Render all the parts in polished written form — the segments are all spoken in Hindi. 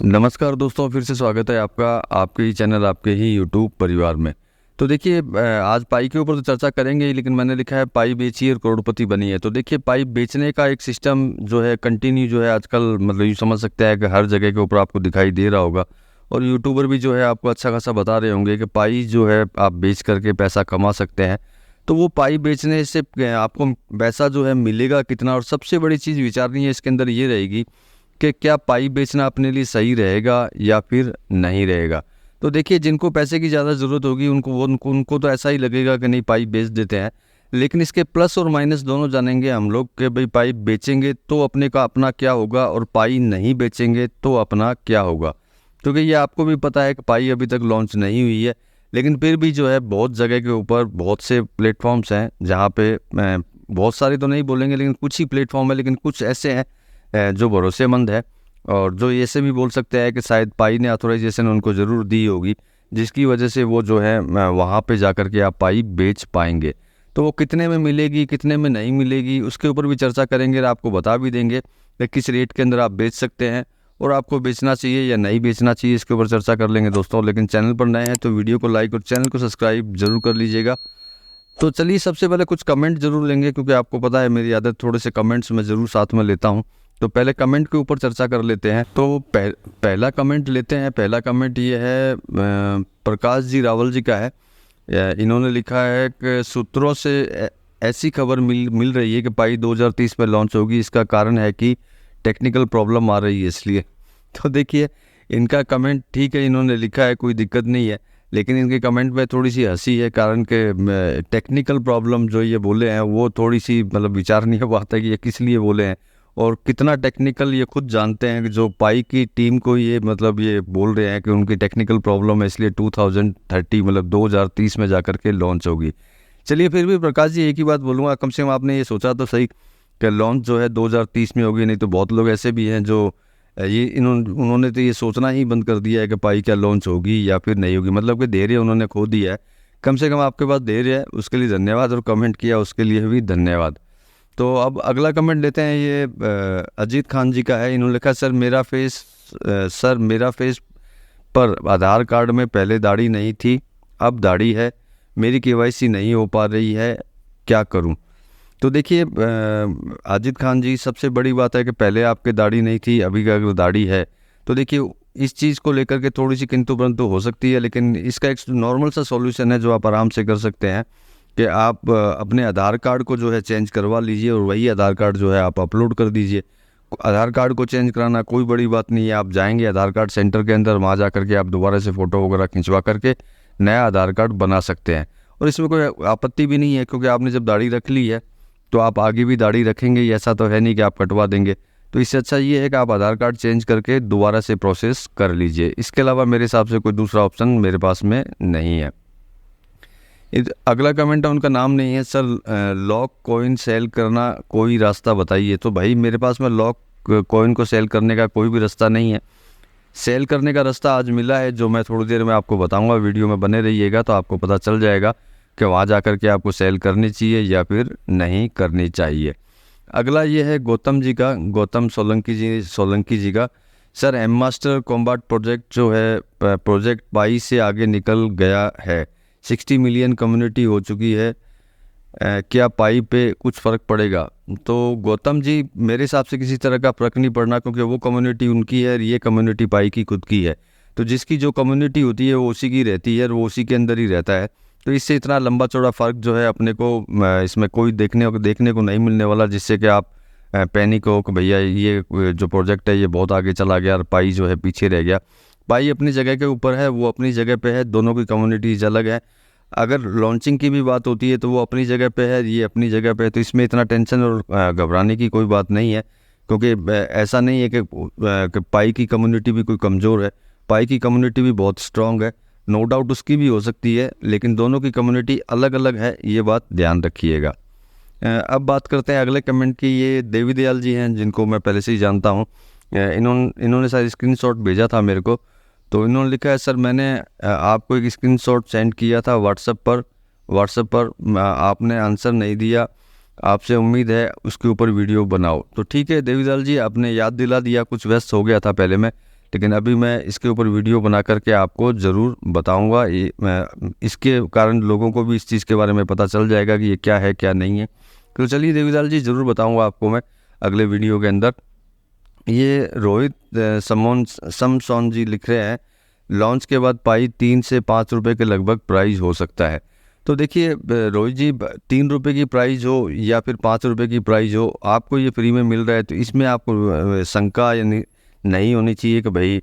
नमस्कार दोस्तों, फिर से स्वागत है आपका आपके ही चैनल आपके ही यूट्यूब परिवार में। तो देखिए, आज पाई के ऊपर तो चर्चा करेंगे ही, लेकिन मैंने लिखा है पाई बेची और करोड़पति बनी है। तो देखिए, पाई बेचने का एक सिस्टम जो है कंटिन्यू जो है आजकल, मतलब यूँ समझ सकते हैं कि हर जगह के ऊपर आपको दिखाई दे रहा होगा। और यूट्यूबर भी जो है आपको अच्छा खासा बता रहे होंगे कि पाई जो है आप बेच करके पैसा कमा सकते हैं। तो वो पाई बेचने से आपको पैसा जो है मिलेगा कितना, और सबसे बड़ी चीज़ विचारनी है इसके अंदर ये रहेगी कि क्या पाई बेचना अपने लिए सही रहेगा या फिर नहीं रहेगा। तो देखिए, जिनको पैसे की ज़्यादा ज़रूरत होगी उनको तो ऐसा ही लगेगा कि नहीं, पाई बेच देते हैं। लेकिन इसके प्लस और माइनस दोनों जानेंगे हम लोग कि भाई पाई बेचेंगे तो अपना क्या होगा, और पाई नहीं बेचेंगे तो अपना क्या होगा। क्योंकि ये आपको भी पता है कि पाई अभी तक लॉन्च नहीं हुई है, लेकिन फिर भी जो है बहुत जगह के ऊपर बहुत से प्लेटफॉर्म्स हैं जहाँ पे बहुत सारे तो नहीं बोलेंगे, लेकिन कुछ ही प्लेटफॉर्म है, लेकिन कुछ ऐसे हैं जो भरोसेमंद है, और जो ऐसे भी बोल सकते हैं कि शायद पाई ने ऑथोराइजेशन उनको ज़रूर दी होगी, जिसकी वजह से वो जो है वहाँ पे जा कर के आप पाई बेच पाएंगे। तो वो कितने में मिलेगी, कितने में नहीं मिलेगी, उसके ऊपर भी चर्चा करेंगे और आपको बता भी देंगे कि किस रेट के अंदर आप बेच सकते हैं और आपको बेचना चाहिए या नहीं बेचना चाहिए, इसके ऊपर चर्चा कर लेंगे दोस्तों। लेकिन चैनल पर नए हैं तो वीडियो को लाइक और चैनल को सब्सक्राइब जरूर कर लीजिएगा। तो चलिए, सबसे पहले कुछ कमेंट जरूर लेंगे, क्योंकि आपको पता है मेरी आदत, थोड़े से कमेंट्स मैं ज़रूर साथ में लेता हूं। तो पहले कमेंट के ऊपर चर्चा कर लेते हैं। तो पहला कमेंट लेते हैं। पहला कमेंट ये है, प्रकाश जी रावल जी का है। इन्होंने लिखा है कि सूत्रों से ऐसी खबर मिल रही है कि पाई 2030 में लॉन्च होगी। इसका कारण है कि टेक्निकल प्रॉब्लम आ रही है, इसलिए। तो देखिए, इनका कमेंट ठीक है, इन्होंने लिखा है, कोई दिक्कत नहीं है, लेकिन इनके कमेंट में थोड़ी सी हंसी है, कारण के टेक्निकल प्रॉब्लम जो ये बोले हैं वो थोड़ी सी, मतलब विचारणीय बात है कि ये किस लिए बोले हैं और कितना टेक्निकल ये खुद जानते हैं। कि जो पाई की टीम को ये, मतलब ये बोल रहे हैं कि उनकी टेक्निकल प्रॉब्लम है, इसलिए 2030 मतलब 2030 में जाकर के लॉन्च होगी। चलिए, फिर भी प्रकाश जी एक ही बात बोलूँगा, कम से कम आपने ये सोचा तो सही कि लॉन्च जो है 2030 में होगी। नहीं तो बहुत लोग ऐसे भी हैं जो उन्होंने तो ये सोचना ही बंद कर दिया है कि पाई क्या लॉन्च होगी या फिर नहीं होगी, मतलब कि धैर्य उन्होंने खो दिया है। कम से कम आपके पास धैर्य है, उसके लिए धन्यवाद, और कमेंट किया उसके लिए भी धन्यवाद। तो अब अगला कमेंट लेते हैं। ये अजीत खान जी का है। इन्होंने लिखा, सर मेरा फेस पर आधार कार्ड में पहले दाढ़ी नहीं थी, अब दाढ़ी है, मेरी केवाईसी नहीं हो पा रही है, क्या करूं। तो देखिए अजीत खान जी, सबसे बड़ी बात है कि पहले आपके दाढ़ी नहीं थी, अभी का अगर दाढ़ी है तो देखिए इस चीज़ को लेकर के थोड़ी सी किंतु परंतु हो सकती है, लेकिन इसका एक नॉर्मल सा सॉल्यूशन है जो आप आराम से कर सकते हैं कि आप अपने आधार कार्ड को जो है चेंज करवा लीजिए और वही आधार कार्ड जो है आप अपलोड कर दीजिए। आधार कार्ड को चेंज कराना कोई बड़ी बात नहीं है। आप जाएंगे आधार कार्ड सेंटर के अंदर, वहाँ जा करके आप दोबारा से फ़ोटो वगैरह खिंचवा करके नया आधार कार्ड बना सकते हैं, और इसमें कोई आपत्ति भी नहीं है, क्योंकि आपने जब दाढ़ी रख ली है तो आप आगे भी दाढ़ी रखेंगे, ऐसा तो है नहीं कि आप कटवा देंगे। तो इससे अच्छा ये है कि आप आधार कार्ड चेंज करके दोबारा से प्रोसेस कर लीजिए। इसके अलावा मेरे हिसाब से कोई दूसरा ऑप्शन मेरे पास में नहीं है। अगला कमेंट है, उनका नाम नहीं है। सर लॉक कॉइन सेल करना कोई रास्ता बताइए। तो भाई, मेरे पास में लॉक कॉइन को सेल करने का कोई भी रास्ता नहीं है। सेल करने का रास्ता आज मिला है, जो मैं थोड़ी देर में आपको बताऊंगा। वीडियो में बने रहिएगा तो आपको पता चल जाएगा कि वहाँ जा कर के आपको सेल करनी चाहिए या फिर नहीं करनी चाहिए। अगला ये है गौतम जी का, गौतम सोलंकी जी का। Sir M master combat project जो है, प्रोजेक्ट पाई से आगे निकल गया है, 60 मिलियन कम्युनिटी हो चुकी है, क्या पाई पे कुछ फ़र्क पड़ेगा। तो गौतम जी, मेरे हिसाब से किसी तरह का फ़र्क नहीं पड़ना, क्योंकि वो कम्युनिटी उनकी है और ये कम्युनिटी पाई की खुद की है। तो जिसकी जो कम्युनिटी होती है वो उसी की रहती है और वो उसी के अंदर ही रहता है। तो इससे इतना लंबा चौड़ा फ़र्क जो है अपने को इसमें कोई देखने को नहीं मिलने वाला, जिससे कि आप पैनिक हो कि भैया ये जो प्रोजेक्ट है ये बहुत आगे चला गया और पाई जो है पीछे रह गया। पाई अपनी जगह के ऊपर है, वो अपनी जगह पे है, दोनों की कम्युनिटीज़ अलग है। अगर लॉन्चिंग की भी बात होती है तो वो अपनी जगह पे है, ये अपनी जगह पे है। तो इसमें इतना टेंशन और घबराने की कोई बात नहीं है, क्योंकि ऐसा नहीं है कि पाई की कम्युनिटी भी कोई कमज़ोर है। पाई की कम्युनिटी भी बहुत स्ट्रांग है, नो डाउट उसकी भी हो सकती है, लेकिन दोनों की कम्युनिटी अलग अलग है, ये बात ध्यान रखिएगा। अब बात करते हैं अगले कमेंट की। ये देवी दयाल जी हैं, जिनको मैं पहले से ही जानता हूँ। इन्होंने शायद स्क्रीनशॉट भेजा था मेरे को। तो इन्होंने लिखा है, सर मैंने आपको एक स्क्रीनशॉट सेंड किया था व्हाट्सएप पर आपने आंसर नहीं दिया, आपसे उम्मीद है उसके ऊपर वीडियो बनाओ। तो ठीक है देवीलाल जी, आपने याद दिला दिया, कुछ व्यस्त हो गया था पहले मैं, लेकिन अभी मैं इसके ऊपर वीडियो बना करके आपको ज़रूर बताऊंगा। इसके कारण लोगों को भी इस चीज़ के बारे में पता चल जाएगा कि ये क्या है क्या नहीं है। तो चलिए देवीलाल जी, ज़रूर बताऊंगा आपको मैं अगले वीडियो के अंदर। ये रोहित समसोन जी लिख रहे हैं, लॉन्च के बाद पाई 3 से 5 रुपये के लगभग प्राइस हो सकता है। तो देखिए रोहित जी, 3 रुपये की प्राइस हो या फिर 5 रुपये की प्राइस हो, आपको ये फ्री में मिल रहा है तो इसमें आपको शंका या नहीं होनी चाहिए कि भाई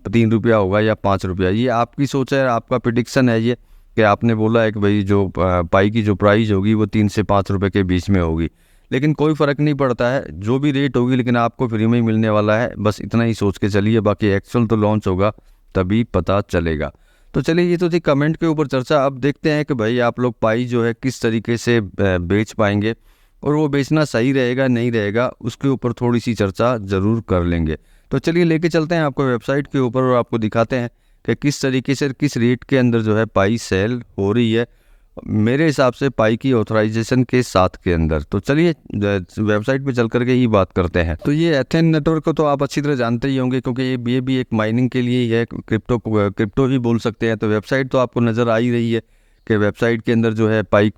3 रुपया होगा या 5 रुपया। ये आपकी सोच है, आपका प्रिडिक्शन है ये, कि आपने बोला है कि भाई जो पाई की जो प्राइस होगी वो 3 से 5 रुपये के बीच में होगी। लेकिन कोई फ़र्क नहीं पड़ता है, जो भी रेट होगी लेकिन आपको फ्री में ही मिलने वाला है, बस इतना ही सोच के चलिए। बाकी एक्चुअल तो लॉन्च होगा तभी पता चलेगा। तो चलिए, ये तो थी कमेंट के ऊपर चर्चा। अब देखते हैं कि भाई आप लोग पाई जो है किस तरीके से बेच पाएंगे, और वो बेचना सही रहेगा नहीं रहेगा उसके ऊपर थोड़ी सी चर्चा ज़रूर कर लेंगे। तो चलिए लेके चलते हैं आपको वेबसाइट के ऊपर और आपको दिखाते हैं कि किस तरीके से किस रेट के अंदर जो है पाई सेल हो रही है, मेरे हिसाब से पाई की ऑथराइजेशन के साथ के अंदर। तो चलिए वेबसाइट पे चल करके ही बात करते हैं। तो ये एथेन नेटवर्क को तो आप अच्छी तरह जानते ही होंगे, क्योंकि ये भी एक माइनिंग के लिए ही है, क्रिप्टो ही बोल सकते हैं। तो वेबसाइट तो आपको नज़र आ ही रही है कि वेबसाइट के अंदर जो है पाई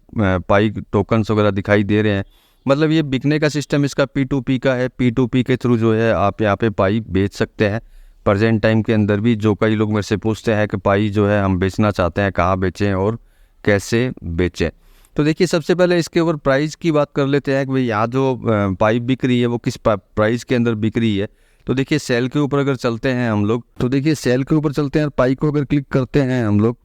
टोकन्स वगैरह दिखाई दे रहे हैं। मतलब ये बिकने का सिस्टम इसका P2P का है। P2P के थ्रू जो है आप यहाँ पे पाई बेच सकते हैं प्रेजेंट टाइम के अंदर भी। जो कई लोग मेरे से पूछते हैं कि पाई जो है हम बेचना चाहते हैं, कहाँ बेचें और कैसे बेचें। तो देखिए, सबसे पहले इसके ऊपर प्राइस की बात कर लेते हैं कि भाई यहाँ जो पाई बिक रही है वो किस प्राइस के अंदर बिक रही है। तो देखिए सेल के ऊपर अगर चलते हैं हम लोग, तो देखिए सेल के ऊपर चलते हैं और पाई को अगर क्लिक करते हैं हम लोग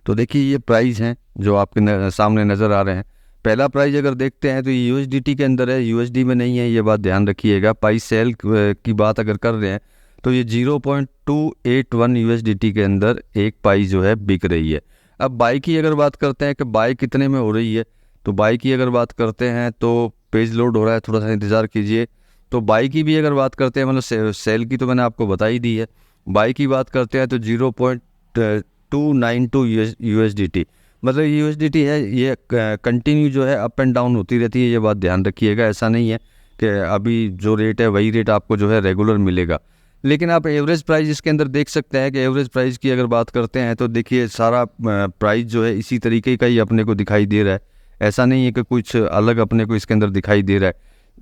तो देखिए ये प्राइस हैं जो आपके सामने नज़र आ रहे हैं। पहला प्राइस अगर देखते हैं तो ये USDT के अंदर है, USD में नहीं है, ये बात ध्यान रखिएगा। पाई सेल की बात अगर कर रहे हैं तो ये 0.281 USDT के अंदर एक पाई जो है बिक रही है। अब बाई की अगर बात करते हैं कि बाई कितने में हो रही है, तो बाई की अगर बात करते हैं तो पेज लोड हो रहा है, थोड़ा सा इंतज़ार कीजिए। तो बाई की भी अगर बात करते हैं, मतलब सेल की तो मैंने आपको बता ही दी है। बाई की बात करते हैं तो 0.292 USDT, मतलब USDT है, ये कंटिन्यू जो है अप एंड डाउन होती रहती है, ये बात ध्यान रखिएगा। ऐसा नहीं है कि अभी जो रेट है वही रेट आपको जो है रेगुलर मिलेगा। लेकिन आप एवरेज प्राइस इसके अंदर देख सकते हैं कि एवरेज प्राइस की अगर बात करते हैं तो देखिए सारा प्राइस जो है इसी तरीके का ही अपने को दिखाई दे रहा है। ऐसा नहीं है कि कुछ अलग अपने को इसके अंदर दिखाई दे रहा है।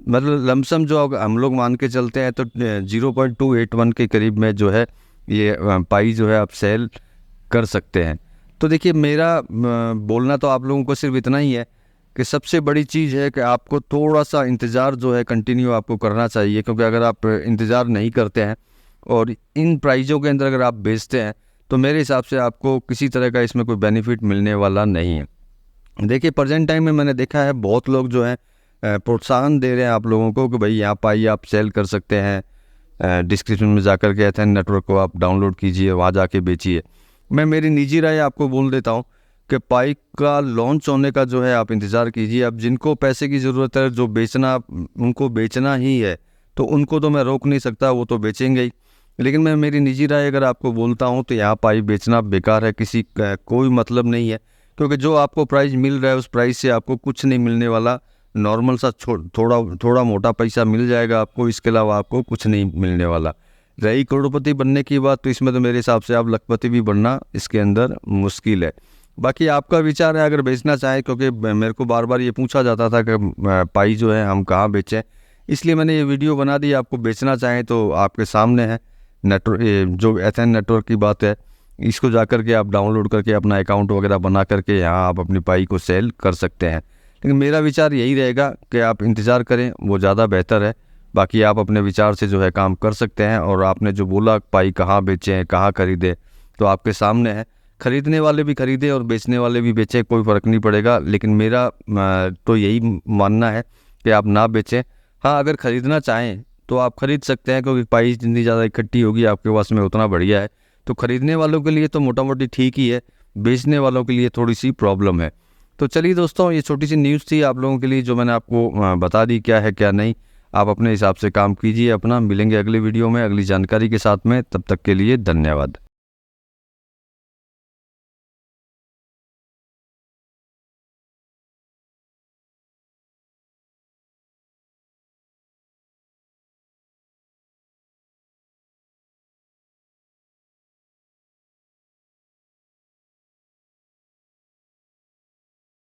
मतलब लमसम जो हम लोग मान के चलते हैं तो 0.281 के करीब में जो है ये पाई जो है आप सेल कर सकते हैं। तो देखिए मेरा बोलना तो आप लोगों को सिर्फ इतना ही है कि सबसे बड़ी चीज़ है कि आपको थोड़ा सा इंतज़ार जो है कंटिन्यू आपको करना चाहिए, क्योंकि अगर आप इंतज़ार नहीं करते हैं और इन प्राइज़ों के अंदर अगर आप बेचते हैं तो मेरे हिसाब से आपको किसी तरह का इसमें कोई बेनिफिट मिलने वाला नहीं है। देखिए प्रेजेंट टाइम में मैंने देखा है बहुत लोग जो हैं प्रोत्साहन दे रहे हैं आप लोगों को कि भाई यहाँ पाई आप सेल कर सकते हैं, डिस्क्रिप्शन में जाकर के एथेन नेटवर्क को आप डाउनलोड कीजिए, वहाँ जाके बेचिए। मैं मेरी निजी राय आपको बोल देता हूँ कि पाई का लॉन्च होने का जो है आप इंतज़ार कीजिए। अब जिनको पैसे की ज़रूरत है, जो बेचना उनको बेचना ही है, तो उनको तो मैं रोक नहीं सकता, वो तो बेचेंगे ही। लेकिन मैं मेरी निजी राय अगर आपको बोलता हूँ तो यहाँ पाई बेचना बेकार है, किसी का कोई मतलब नहीं है, क्योंकि जो आपको प्राइस मिल रहा है उस प्राइस से आपको कुछ नहीं मिलने वाला। नॉर्मल सा थोड़ा मोटा पैसा मिल जाएगा आपको, इसके अलावा आपको कुछ नहीं मिलने वाला। रही करोड़पति बनने की बात, तो इसमें तो मेरे हिसाब से आप लखपति भी बनना इसके अंदर मुश्किल है। बाकी आपका विचार है अगर बेचना चाहें, क्योंकि मेरे को बार बार ये पूछा जाता था कि पाई जो है हम कहाँ बेचें, इसलिए मैंने ये वीडियो बना दी। आपको बेचना चाहें तो आपके सामने है नेटवर्क, जो एथेन नेटवर्क की बात है, इसको जा कर के आप डाउनलोड करके अपना अकाउंट वगैरह बना करके यहाँ आप अपनी पाई को सेल कर सकते हैं। लेकिन मेरा विचार यही रहेगा कि आप इंतज़ार करें, वो ज़्यादा बेहतर है। बाकी आप अपने विचार से जो है काम कर सकते हैं। और आपने जो बोला पाई कहाँ बेचें कहाँ खरीदें, तो आपके सामने है। ख़रीदने वाले भी खरीदे और बेचने वाले भी बेचें, कोई फ़र्क नहीं पड़ेगा। लेकिन मेरा तो यही मानना है कि आप ना बेचें। हाँ, अगर ख़रीदना चाहें तो आप ख़रीद सकते हैं, क्योंकि पाई जितनी ज़्यादा इकट्ठी होगी आपके पास में उतना बढ़िया है। तो ख़रीदने वालों के लिए तो मोटा मोटी ठीक ही है, बेचने वालों के लिए थोड़ी सी प्रॉब्लम है। तो चलिए दोस्तों, ये छोटी सी न्यूज़ थी आप लोगों के लिए, जो मैंने आपको बता दी क्या है क्या नहीं। आप अपने हिसाब से काम कीजिए अपना। मिलेंगे अगले वीडियो में अगली जानकारी के साथ में, तब तक के लिए धन्यवाद।